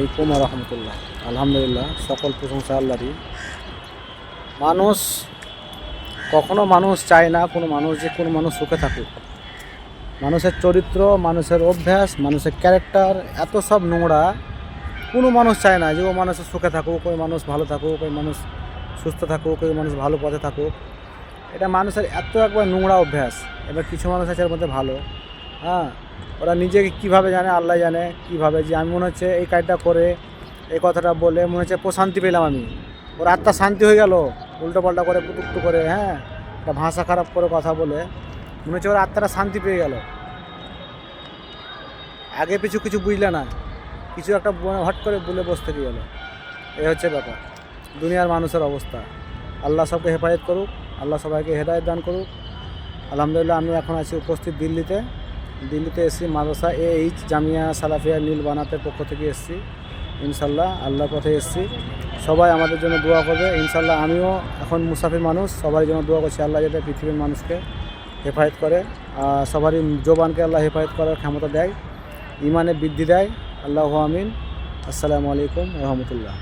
আলাইকুম রহমতুল্লাহ। আলহামদুলিল্লাহ, সকল প্রশংসা আল্লাহরই। মানুষ মানুষ চায় না কোনো মানুষ সুখে থাকুক। মানুষের চরিত্র, মানুষের অভ্যাস, মানুষের ক্যারেক্টার এত সব নোংরা। কোনো মানুষ চায় না যে ও মানুষের সুখে থাকুক, ওই মানুষ ভালো থাকুক, ওই মানুষ সুস্থ থাকুক, ওই মানুষ ভালো পথে থাকুক। এটা মানুষের এত একবার নোংরা অভ্যাস। এবার কিছু মানুষ আছে এর মধ্যে ভালো, হ্যাঁ, ওরা নিজেকে কীভাবে জানে আল্লাহ জানে, কীভাবে যে আমি মনে হচ্ছে এই কাজটা করে, এই কথাটা বলে মনে হচ্ছে প্রশান্তি পেলাম আমি, ওর আত্মা শান্তি হয়ে গেল। উল্টো পাল্টা করে কুটুকটু করে, হ্যাঁ, একটা ভাষা খারাপ করে কথা বলে মনে হচ্ছে ওর আত্মাটা শান্তি পেয়ে গেল। আগে পিছু কিছু বুঝলে না, কিছু একটা হট করে বলে বসে থেকে গেল। এই হচ্ছে ব্যাপার দুনিয়ার মানুষের অবস্থা। আল্লাহ সবকে হেফাজত করুক, আল্লাহ সবাইকে হেদায়েত দান করুক। আলহামদুলিল্লাহ, আমি এখন আছি উপস্থিত দিল্লিতে এসেছি মাদ্রাসা এইচ জামিয়া সালাফিয়া নীল বানাতের পক্ষ থেকে এসেছি। ইনশাল্লাহ আল্লাহর পথে এসেছি। সবাই আমাদের জন্য দোয়া করবে ইনশাল্লাহ। আমিও এখন মুসাফির মানুষ, সবার জন্য দোয়া করছি আল্লাহ যাতে পৃথিবীর মানুষকে হেফাজত করে, সবারই জবানকে আল্লাহ হেফাজত করার ক্ষমতা দেয়, ইমানে বৃদ্ধি দেয়। আল্লাহু আমিন। আসসালামু আলাইকুম রহমতুল্লাহ।